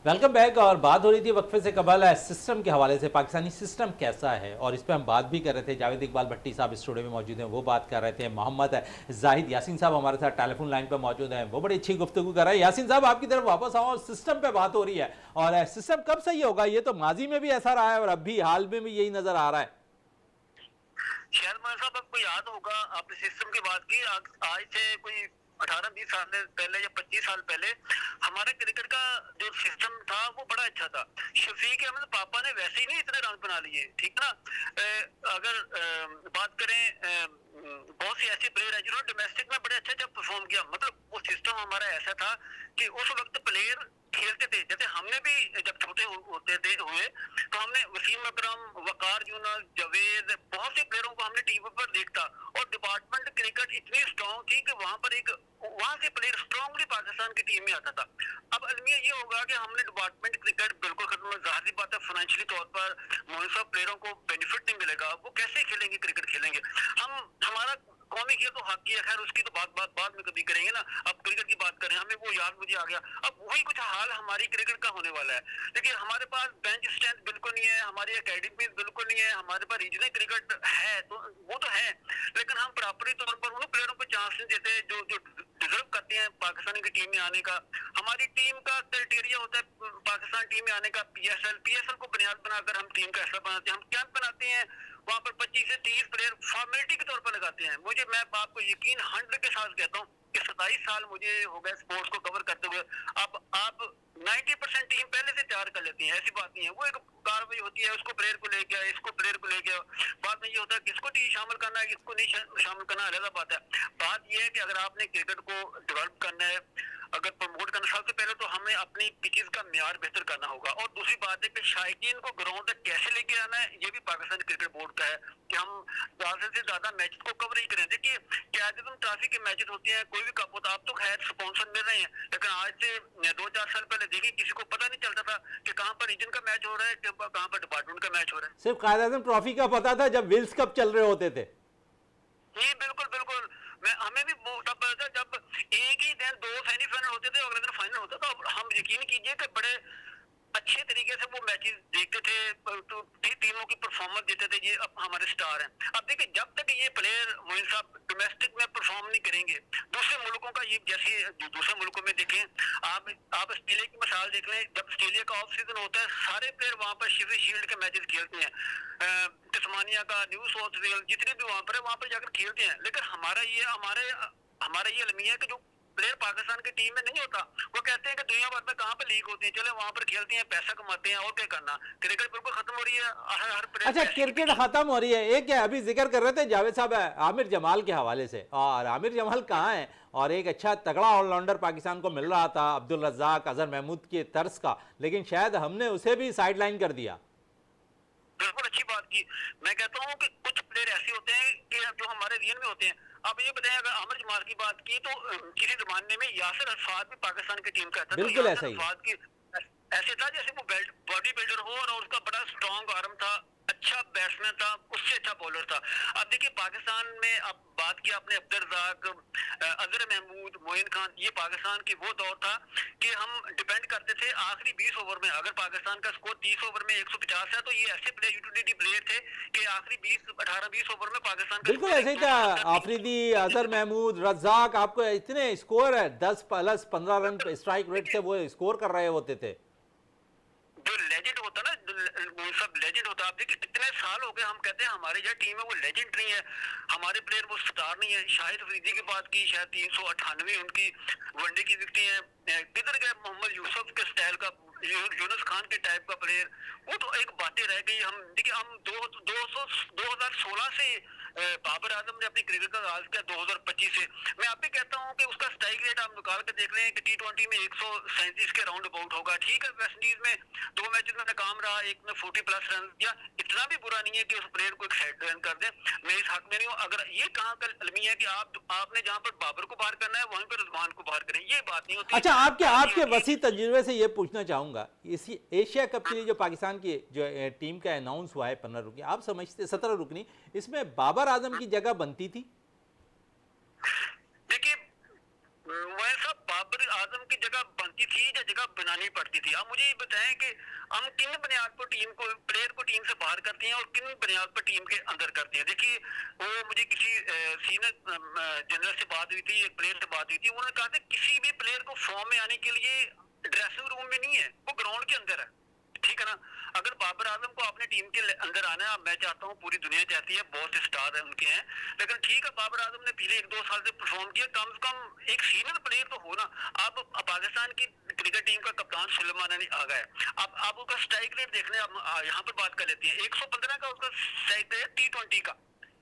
Welcome back. और बात हो रही थी वक्फे से कबल सिस्टम के हवाले से, पाकिस्तानी सिस्टम कैसा है, और इस पर हम बात भी कर रहे थे। जावेद इकबाल भट्टी साहब स्टूडियो में मौजूद हैं, वो बात कर रहे थे। मोहम्मद जाहिद यासीन साहब हमारे साथ टेलीफोन लाइन पर मौजूद हैं, वो बड़ी अच्छी गुफ्तगू कर रहे हैं। यासीन साहब, आपकी तरफ वापस आओ। सिस्टम पे बात हो रही है और सिस्टम कब सही होगा? ये तो माजी में भी ऐसा रहा है और अब भी हाल में भी यही नजर आ रहा है। शायद साहब आपको याद होगा, आपने सिस्टम की बात की, आज से कोई 18-20 साल पहले या 25 साल पहले हमारे क्रिकेट का जो सिस्टम था वो बड़ा अच्छा था। शफीक अहमद पापा ने वैसे ही नहीं इतने रन बना लिए, ठीक ना। अगर बात करें, बहुत सी ऐसे प्लेयर है जिन्होंने डोमेस्टिक में बड़े अच्छा जब परफॉर्म किया। मतलब वो सिस्टम हमारा ऐसा था कि उस वक्त प्लेयर खेलते थे। जैसे हमने भी जब छोटे होते थे हुए तो हमने वसीम अकरम, वकार यूनुस, जावेद, बहुत से प्लेयरों को हमने टीवी पर देखता और डिपार्टमेंट क्रिकेट इतनी स्ट्रॉन्ग थी कि वहां से प्लेयर स्ट्रॉन्गली पाकिस्तान की टीम में आता था। अब अलमिया ये होगा कि हमने डिपार्टमेंट क्रिकेट बिल्कुल खत्म, जाहिर सी बात है फाइनेंशियली तौर पर मुनसिफ प्लेयरों को बेनिफिट नहीं मिलेगा, वो कैसे खेलेंगे क्रिकेट खेलेंगे। हमारा कौमी खेल तो हॉकी है, खैर उसकी तो बाद में कभी करेंगे ना। अब क्रिकेट की बात करें, हमें वो याद मुझे आ गया। अब वही कुछ हाल हमारी क्रिकेट का होने वाला है। देखिए, हमारे पास बेंच स्ट्रेंथ बिल्कुल नहीं है, हमारी एकेडमी बिल्कुल नहीं है, हमारे पास रीजनल क्रिकेट है तो वो तो है, लेकिन हम प्रॉपरली तौर पर उन प्लेयरों को चांस नहीं देते जो डिजर्व करते हैं पाकिस्तान की टीम में आने का। हमारी टीम का क्राइटेरिया होता है पाकिस्तान टीम में आने का पीएसएल को बुनियाद बनाकर हम टीम का ऐसा बनाते हैं। हम कैंप बनाते हैं, वहां पर 25 से 30 प्लेयर फॉर्मेलिटी के तौर पर लगाते हैं। मैं आपको यकीन 100 के साथ कहता हूँ कि 27 साल मुझे हो गए स्पोर्ट्स को कवर करते हुए। अब आप 90% टीम पहले से तैयार कर लेती है, ऐसी बात नहीं है। वो एक कार्रवाई होती है, उसको प्लेयर को ले गया, इसको प्लेयर को ले गया। बाद में ये होता है किसको टीम शामिल करना है, किसको नहीं शामिल करना, अलग बात है। बात ये है कि अगर आपने क्रिकेट को डेवलप करना है, अगर प्रमोट करना, सबसे पहले तो हमें अपनी पिचेस का म्यार बेहतर करना होगा। और दूसरी बात है कि शायकीन को ग्राउंड तक कैसे लेके आना है, ये भी पाकिस्तान क्रिकेट बोर्ड का है कि हम ज्यादा से ज्यादा मैच को कवर ही करें। देखिए क्या ट्रॉफी के मैचेस होते हैं, कोई भी कप होता है, आप तो खैर स्पॉन्सर मिल रहे हैं, लेकिन आज से 2-4 साल पहले देखिए किसी को पता नहीं चलता था कि कहाँ पर रीजन का मैच हो रहा है, कहाँ पर डिपार्टमेंट का मैच हो रहा है। सिर्फ कायद-ए-आज़म ट्रॉफी का पता था जब विल्स कप चल रहे होते थे। जी बिल्कुल बिल्कुल, मैं हमें भी तब पता था जब एक ही दिन 2 सेमीफाइनल होते थे, अगले दिन फाइनल होता था। हम यकीन कीजिए कि बड़े अच्छे तरीके से वो मैचेस देखते थे, तो टीमों की परफॉर्मेंस देते थे। ये अब हमारे स्टार हैं। अब देखिए जब तक ये प्लेयर मोइन साहब डोमेस्टिक में परफॉर्म नहीं करेंगे, दूसरे मुल्कों का ये, जैसे दूसरे मुल्कों में देखें, आप ऑस्ट्रेलिया की मिसाल देख लें। जब ऑस्ट्रेलिया का ऑफ सीजन होता है, सारे प्लेयर वहाँ पर शिफी शील्ड के मैचेस खेलते हैं, तस्मानिया का, न्यू साउथ वेल्स, जितने भी वहाँ पर है, वहाँ पर जाकर खेलते हैं। लेकिन हमारा ये अलमिया है कि जो प्लेयर पाकिस्तान की टीम में नहीं होता, वो कहते हैं कि दुनिया भर में कहाँ पर लीग होती है, चले वहाँ पर खेलते हैं, पैसा कमाते हैं, और क्या करना। क्रिकेट बिल्कुल खत्म हो रही है, हर प्लेयर। अच्छा, क्रिकेट खत्म हो रही है, एक क्या अभी जिक्र कर रहे थे जावेद साहब आमिर जमाल के हवाले से, और आमिर जमाल कहाँ है, और एक अच्छा तगड़ा ऑलराउंडर पाकिस्तान को मिल रहा था अब्दुल रज़ाक, अजहर महमूद के तर्ज का, लेकिन शायद हमने उसे भी साइडलाइन कर दिया। बिल्कुल अच्छी बात की। मैं कहता हूँ कि कुछ प्लेयर ऐसे होते हैं कि जो हमारे रीजन में होते हैं। अब ये बताएं, अगर आमिर जमाल की बात की तो किसी जमाने में यासिर अरफात भी पाकिस्तान की टीम का था। बिल्कुल तो ऐसा ही अरफात की ऐसे था जैसे वो बॉडी बिल्डर हो और उसका बड़ा स्ट्रॉन्ग आर्म था, अच्छा बैट्समैन था, उससे अच्छा बॉलर था। अब देखिए पाकिस्तान में, अब बात की आपने अब्दुल रज़ाक, अजहर महमूद, मोइन खान, ये पाकिस्तान की वो दौर था कि हम डिपेंड करते थे आखिरी 20 ओवर में। अगर पाकिस्तान का स्कोर 30 ओवर में 150 है, तो ये ऐसे प्लेयर, यूटिलिटी प्लेयर थे कि आखिरी 18-20 ओवर में पाकिस्तान का बिल्कुल ऐसे ही था। आफरीदी, अजहर महमूद, रज़ाक, आपको इतने स्कोर है 10 प्लस 15 रन स्ट्राइक रेट से वो स्कोर कर रहे होते थे। जो लेजेंड होता ना, वो सब लेजेंड होता। आप देखिए कितने साल हो गए हम कहते हैं हमारी जो टीम है वो लेजेंड नहीं है, हमारे प्लेयर वो स्टार नहीं है। शाहिद अफरीदी की बात की, शायद 398 उनकी वनडे की विकेटें हैं। किधर गए मोहम्मद यूसुफ के स्टाइल का, यूनुस खान के टाइप का प्लेयर? वो तो एक बातें रह गई। हम देखिए हम 2016 से बाबर आजम ने अपनी क्रिकेट का आगाज किया, 2025 से। मैं आप भी कहता हूँ कि उसका स्ट्राइक रेट आप निकाल कर देख लें कि T20 में 137 के राउंड अबाउट होगा। ठीक है, वेस्ट इंडीज में 2 मैचेस में नाकाम रहा, एक में 40 प्लस रन दिया। इतना भी बुरा नहीं है कि उस प्लेयर को एक साइड रन कर दें, मैं इस हक में नहीं हूँ। अगर ये कहाँ का अलमिया है कि आपने जहाँ पर बाबर को बाहर करना है वहीं पर रिजवान को बाहर करें, ये बात नहीं होती। अच्छा, आपके वसी तजुर्बे से ये पूछना चाहूंगा, इसी एशिया कप के लिए जो पाकिस्तान की जो टीम का अनाउंस हुआ है 15 रुकनी, आप समझते 17 रुकनी, इसमें बाबर आजम की जगह बनती थी? देखिए वैसा बाबर आजम की जगह बनती थी या जगह बनानी पड़ती थी? आप मुझे ये बताएं कि हम किन बुनियाद पर टीम को, प्लेयर को टीम से बाहर करते हैं और किन बुनियाद पर टीम के अंदर करते हैं। देखिए वो मुझे किसी सीनियर जनरल से बात हुई थी, एक प्लेयर से बात हुई थी, उन्होंने कहा था किसी भी प्लेयर को फॉर्म में आने के लिए ड्रेसिंग रूम में नहीं है, वो ग्राउंड के अंदर है। ठीक है ना? अगर बाबर आजम को अपनी टीम के अंदर आना है, मैं चाहता हूँ, पूरी दुनिया चाहती है, बहुत से स्टार है उनके हैं, लेकिन ठीक है बाबर आजम ने पिछले 1-2 साल से परफॉर्म किया, कम से कम एक सीनियर प्लेयर तो हो ना। अब पाकिस्तान की क्रिकेट टीम का कप्तान सुलेमान अली आ गया है। अब आप उसका स्ट्राइक रेट देख लें, यहाँ पर बात कर लेते हैं, 115 का उसका स्ट्राइक रेट T20 का।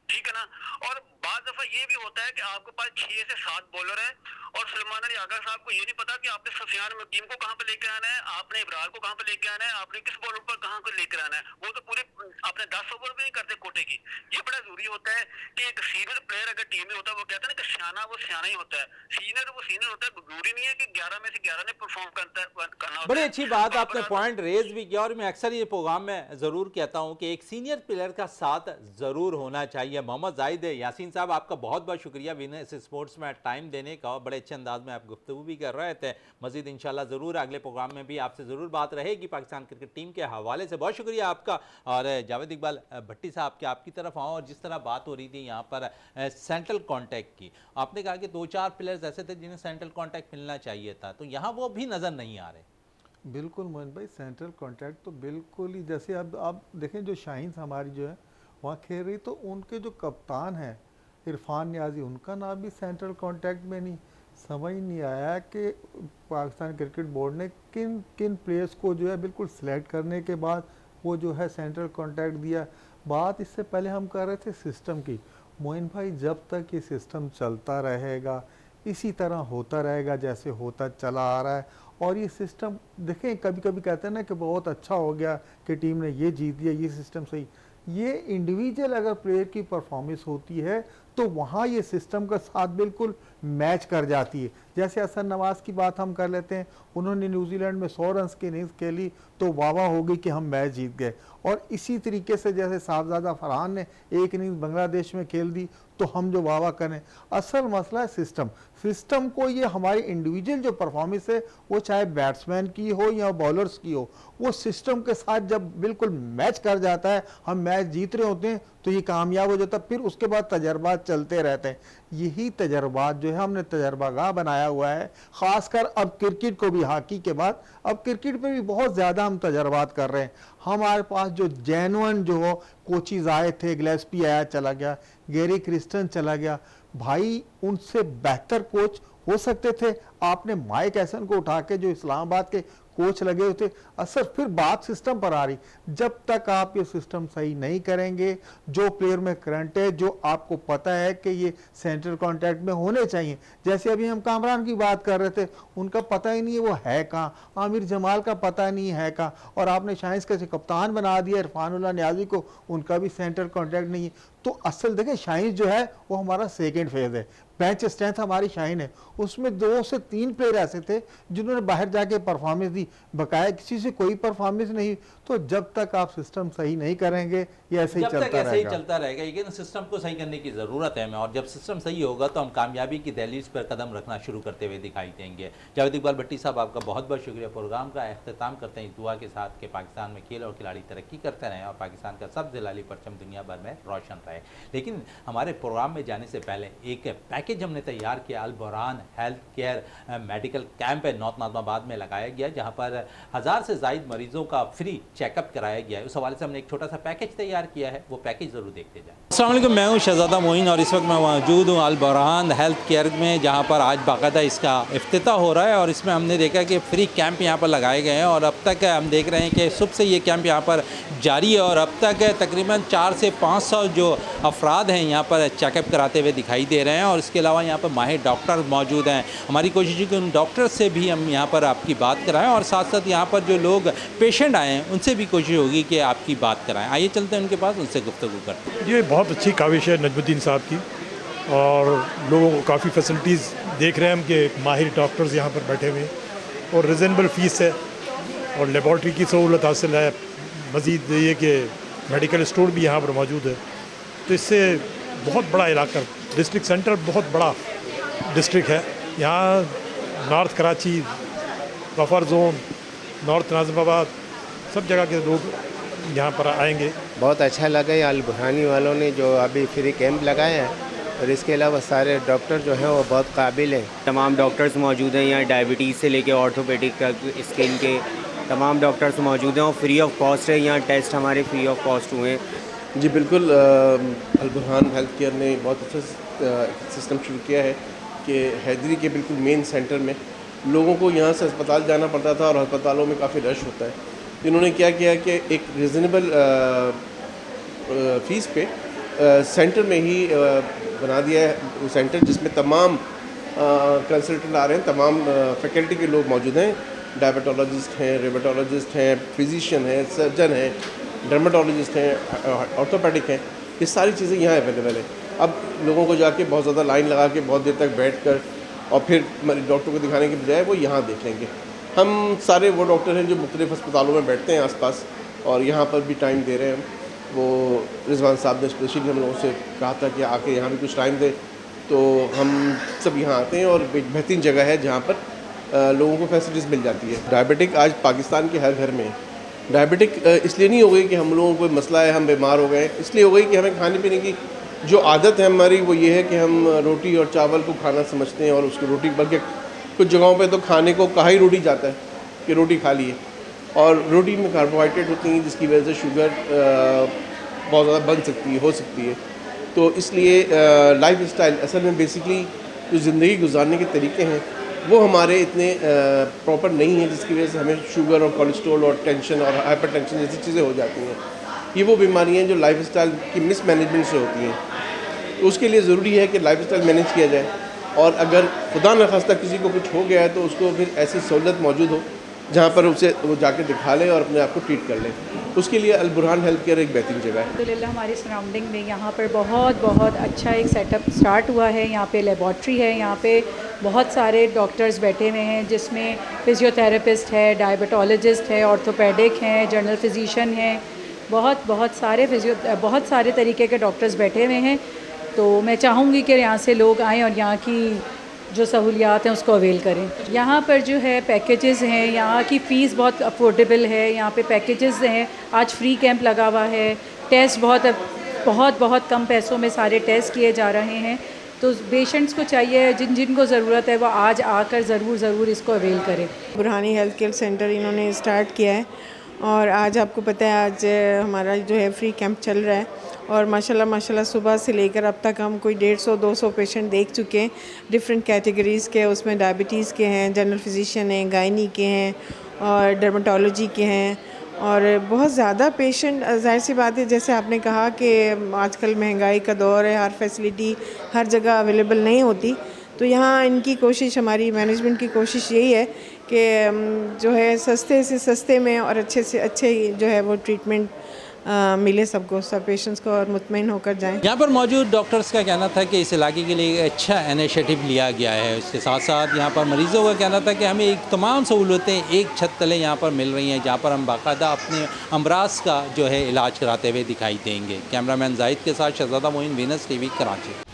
ठीक है ना? और बाद दफा ये भी होता है कि आपके पास 6 से 7 बॉलर हैं और सुलेमान अली आगा साहब को ये नहीं पता कि आपने सफियान मकीम को कहां पे लेकर आना है, आपने इब्रार को कहां पे लेकर आना है, आपने किस बॉलर पर कहां को लेकर आना है। वो तो पूरे अपने 10 ओवर भी नहीं करते कोटे की। ये बड़ा जरूरी होता है कि एक सीनियर प्लेयर अगर टीम में होता है, वो कहता है ना कि सियाना वो सियाना ही होता है, सीनियर वो सीनियर होता है। जरूरी नहीं है कि 11 में से 11 ने परफॉर्म करना होता है। बड़ी अच्छी बात आपने पॉइंट रेज भी किया, और मैं अक्सर ये प्रोग्राम में ज़रूर कहता हूँ कि एक सीनियर प्लेयर का साथ ज़रूर होना चाहिए। मोहम्मद जाहिद यासीन साहब, आपका बहुत बहुत शुक्रिया विनर्स स्पोर्ट्स में टाइम देने का, बड़े अच्छे अंदाज में आप गुफ्तगू भी कर रहे थे। मज़ीद इंशाल्लाह ज़रूर अगले प्रोग्राम में भी आपसे ज़रूर बात रहेगी पाकिस्तान क्रिकेट टीम के हवाले से। बहुत शुक्रिया आपका। और जावेद इकबाल भट्टी साहब के आपकी तरफ आऊँ, और जिस तरह बात हो रही थी यहाँ पर सेंट्रल कॉन्टैक्ट की, आपने कहा कि 2-4 प्लेयर्स ऐसे थे जिन्हें सेंट्रल कॉन्टैक्ट मिलना चाहिए था, तो यहाँ वो भी नज़र नहीं आ रहे। बिल्कुल मोहन भाई, सेंट्रल कॉन्टैक्ट तो बिल्कुल ही, जैसे अब आप देखें जो शाहीन हमारी जो है वहाँ खेल रही, तो उनके जो कप्तान हैं इरफान नियाजी, उनका नाम भी सेंट्रल कॉन्टैक्ट में नहीं। समझ नहीं आया कि पाकिस्तान क्रिकेट बोर्ड ने किन किन प्लेयर्स को जो है बिल्कुल सिलेक्ट करने के बाद वो जो है सेंट्रल कॉन्ट्रैक्ट दिया। बात इससे पहले हम कर रहे थे सिस्टम की। मोइन भाई, जब तक ये सिस्टम चलता रहेगा, इसी तरह होता रहेगा जैसे होता चला आ रहा है, और ये सिस्टम देखें, कभी कभी कहते हैं ना कि बहुत अच्छा हो गया कि टीम ने ये जीत दिया, ये सिस्टम सही। ये इंडिविजुअल अगर प्लेयर की परफॉर्मेंस होती है तो वहाँ ये सिस्टम का साथ बिल्कुल मैच कर जाती है। जैसे हसन नवाज की बात हम कर लेते हैं, उन्होंने न्यूजीलैंड में 100 रन की इनिंग्स खेली तो वाह हो गई कि हम मैच जीत गए। और इसी तरीके से जैसे साहबजादा फरहान ने एक इनिंग्स बांग्लादेश में खेल दी तो हम जो वाह करें। असल मसला है सिस्टम को, ये हमारी इंडिविजुअल जो परफॉर्मेंस है वो चाहे बैट्समैन की हो या बॉलर्स की हो, वो सिस्टम के साथ जब बिल्कुल मैच कर जाता है, हम मैच जीत रहे होते हैं तो ये कामयाब हो जाता है। फिर उसके बाद तजर्बात चलते रहते हैं। यही तजर्बात जो है हमने तजर्बागाह बनाया हुआ है, ख़ासकर अब क्रिकेट को भी, हॉकी के बाद अब क्रिकेट पे भी बहुत ज़्यादा हम तजर्बात कर रहे हैं। हमारे पास जो जेन्युइन जो हो कोचिज़ आए थे, गिलेस्पी आया चला गया, गैरी क्रिस्टन चला गया, भाई उनसे बेहतर कोच हो सकते थे। आपने माइक एसन को उठा के जो इस्लामाबाद के कोच लगे होते। असल फिर बात सिस्टम पर आ रही, जब तक आप ये सिस्टम सही नहीं करेंगे, जो प्लेयर में करंट है, जो आपको पता है कि ये सेंट्रल कॉन्ट्रैक्ट में होने चाहिए, जैसे अभी हम कामरान की बात कर रहे थे, उनका पता ही नहीं है वो है कहाँ, आमिर जमाल का पता नहीं है कहाँ, और आपने शाहिद का कप्तान बना दिया इरफानुल्लाह नियाजी को, उनका भी सेंट्रल कॉन्ट्रैक्ट नहीं है। तो असल देखें, शाहिद जो है वो हमारा सेकेंड फेज है, बेंच स्ट्रेंथ हमारी शाइन है, उसमें 2 से 3 प्लेयर ऐसे थे जिन्होंने बाहर जाके परफॉर्मेंस दी, बकाया किसी से कोई परफॉर्मेंस नहीं। तो जब तक आप सिस्टम सही नहीं करेंगे ये ऐसे ही चलता रहेगा। लेकिन सिस्टम को सही करने की ज़रूरत है हमें, और जब सिस्टम सही होगा तो हम कामयाबी की दहलीज पर कदम रखना शुरू करते हुए दिखाई देंगे। जावेद इकबाल भट्टी साहब, आपका बहुत बहुत शुक्रिया। प्रोग्राम का अख्ताम करते हैं इस दुआ के साथ कि पाकिस्तान में खेल और खिलाड़ी तरक्की करते रहें और पाकिस्तान का सब जलाली परचम दुनिया भर में रोशन रहे। लेकिन हमारे प्रोग्राम में जाने से पहले एक पैकेज हमने तैयार किया। Al Burhan health care medical camp है नॉर्थ नाज़िमाबाद में लगाया गया, जहां पर 1000 से ज़ायद मरीजों का फ्री चेकअप कराया गया है। उस हवाले से हमने एक छोटा सा पैकेज तैयार किया है, वो पैकेज ज़रूर देखते जाएं। अस्सलाम वालेकुम, मैं हूं शहजादा मोइन और इस वक्त मैं मौजूद हूं अल बुरहान हेल्थ केयर में, जहां पर आज बाकायदा इसका इफ्तिताह हो रहा है। और इसमें हमने देखा कि फ्री कैंप यहाँ पर लगाए गए हैं, और अब तक हम देख रहे हैं कि सुबह से ये कैंप यहाँ पर जारी है, और अब तक तकरीबन 400 से 500 जो अफराद हैं यहाँ पर चेकअप कराते हुए दिखाई दे रहे हैं। और इसके अलावा यहाँ पर माहिर डॉक्टर मौजूद हैं। हमारी कोशिश है कि उन डॉक्टर से भी हम यहाँ पर आपकी बात कराएं, और साथ साथ यहाँ पर जो लोग पेशेंट आए हैं उनसे भी कोशिश होगी कि आपकी बात कराएं। आइए चलते हैं उनके पास, उनसे गुफ्तगू करते हैं। ये बहुत अच्छी काविश है नजमुद्दीन साहब की, और लोगों को काफ़ी फैसिलिटीज़ देख रहे हैं हम कि माहिर डॉक्टर्स यहाँ पर बैठे हुए हैं, और रिजनेबल फ़ीस है, और लेबॉर्ट्री की सहूलत हासिल है। मज़ीद ये कि मेडिकल स्टोर भी यहाँ पर मौजूद है। तो इससे बहुत बड़ा इलाका, डिस्ट्रिक्ट सेंटर बहुत बड़ा डिस्ट्रिक्ट है। यहाँ north Karachi, buffer zone, north Nazimabad, सब जगह के लोग यहाँ पर आएंगे। बहुत अच्छा लगा ये अल बुरहानी वालों ने जो अभी फ्री कैंप लगाया है, और इसके अलावा सारे डॉक्टर जो हैं वो बहुत काबिल हैं। तमाम डॉक्टर्स मौजूद हैं यहाँ, डायबिटीज़ से लेके ऑर्थोपेडिक तक, स्किन के तमाम डॉक्टर्स मौजूद हैं, और फ्री ऑफ कॉस्ट है। यहाँ टेस्ट हमारे फ्री ऑफ कॉस्ट हुए हैं। जी बिल्कुल, अल बुरहान हेल्थ केयर ने बहुत अच्छा सिस्टम शुरू किया है कि हैदरी के बिल्कुल मेन सेंटर में लोगों को यहाँ से अस्पताल जाना पड़ता था, और अस्पतालों में काफ़ी रश होता है। इन्होंने क्या किया कि एक रिजनेबल फ़ीस पे सेंटर में ही बना दिया है वो सेंटर, जिसमें तमाम कंसल्टेंट आ रहे हैं, तमाम फैकल्टी के लोग मौजूद हैं। डायबिटोलॉजिस्ट हैं, रेमेटोलॉजिस्ट हैं, फिजिशियन हैं, सर्जन हैं, डर्मेटोलॉजिस्ट हैं, ऑर्थोपेडिक हैं। ये सारी चीज़ें यहाँ अवेलेबल है। अब लोगों को जाके बहुत ज़्यादा लाइन लगा के बहुत देर तक बैठ कर और फिर डॉक्टर को दिखाने के बजाय वो यहाँ देख लेंगे। हम सारे वो डॉक्टर हैं जो मुख्तलिफ़ अस्पतालों में बैठते हैं आसपास, और यहाँ पर भी टाइम दे रहे हैं। वो रिजवान साहब ने स्पेशली हम लोगों से कहा था कि आके यहाँ भी कुछ टाइम दे, तो हम सब यहाँ आते हैं, और एक बेहतरीन जगह है जहाँ पर लोगों को फैसिलिटीज़ मिल जाती है। डायबिटिक आज पाकिस्तान के हर घर में है। डायबिटिक इसलिए नहीं हो गई कि हम लोगों को कोई मसला है, हम बीमार हो गए, इसलिए हो गई कि हमें खाने पीने की जो आदत है हमारी वो ये है कि हम रोटी और चावल को खाना समझते हैं, और उसको रोटी, बल्कि कुछ जगहों पे तो खाने को कहा ही रोटी जाता है कि रोटी खा लिए, और रोटी में कार्बोहाइड्रेट होती हैं जिसकी वजह से शुगर बहुत ज़्यादा बन सकती है, हो सकती है। तो इसलिए लाइफ स्टाइल असल में बेसिकली जो ज़िंदगी गुजारने के तरीके हैं वो हमारे इतने प्रॉपर नहीं हैं, जिसकी वजह से हमें शुगर और कोलेस्ट्रॉल और टेंशन और हाइपरटेंशन जैसी चीज़ें हो जाती हैं। ये वो बीमारियाँ जो लाइफस्टाइल की मिसमैनेजमेंट से होती हैं। तो उसके लिए ज़रूरी है कि लाइफस्टाइल मैनेज किया जाए, और अगर खुदा न खास्ता किसी को कुछ हो गया है तो उसको फिर ऐसी सहूलत मौजूद हो जहाँ पर उसे वो जाके दिखा ले और अपने आप को ट्रीट कर ले। उसके लिए अल बुरहान हेल्थ केयर एक बेहतरीन जगह है। अल्हम्दुलिल्लाह हमारी सराउंडिंग में यहाँ पर बहुत अच्छा एक सेटअप स्टार्ट हुआ है। यहाँ पे लेबॉर्ट्री है, यहाँ पे बहुत सारे डॉक्टर्स बैठे हुए हैं, जिसमें फ़िज़ियोथेरेपिस्ट है, डायबिटोलॉजिस्ट है, ऑर्थोपेडिक हैं, जनरल फिजिशियन हैं, बहुत सारे तरीके के डॉक्टर्स बैठे हुए हैं। तो मैं चाहूँगी कि यहाँ से लोग आएँ और यहाँ की जो सहूलियात हैं उसको अवेल करें। यहाँ पर जो है पैकेजेस हैं, यहाँ की फ़ीस बहुत अफोर्डेबल है। यहाँ पे पैकेजेस हैं, आज फ्री कैंप लगा हुआ है, टेस्ट बहुत कम पैसों में सारे टेस्ट किए जा रहे हैं। तो पेशेंट्स को चाहिए, जिनको ज़रूरत है वो आज आकर ज़रूर इसको अवेल करें। बुरहानी हेल्थ केयर सेंटर इन्होंने स्टार्ट किया है, और आज आपको पता है आज हमारा जो है फ्री कैंप चल रहा है, और माशाल्लाह सुबह से लेकर अब तक हम कोई 150-200 पेशेंट देख चुके हैं डिफरेंट कैटेगरीज़ के। उसमें डायबिटीज़ के हैं, जनरल फिजिशियन हैं, गायनी के हैं और डर्मेटोलॉजी के हैं, और बहुत ज़्यादा पेशेंट। ज़ाहिर सी बात है, जैसे आपने कहा कि आजकल महंगाई का दौर है, हर फैसिलिटी हर जगह अवेलेबल नहीं होती। तो यहाँ इनकी कोशिश, हमारी मैनेजमेंट की कोशिश यही है कि जो है सस्ते से सस्ते में और अच्छे से अच्छे जो है वो ट्रीटमेंट मिले सबको, सब पेशेंट्स को, और मुतमईन होकर जाएं। यहाँ पर मौजूद डॉक्टर्स का कहना था कि इस इलाके के लिए एक अच्छा इनिशिएटिव लिया गया है। इसके साथ साथ यहाँ पर मरीज़ों का कहना था कि हमें एक तमाम सहूलतें एक छत तले यहाँ पर मिल रही हैं, जहाँ पर हम बाकायदा अपने अमराज का जो है इलाज कराते हुए दिखाई देंगे। कैमरामैन जाहिद के साथ शहजादा मोइन, वीनस टीवी, कराची।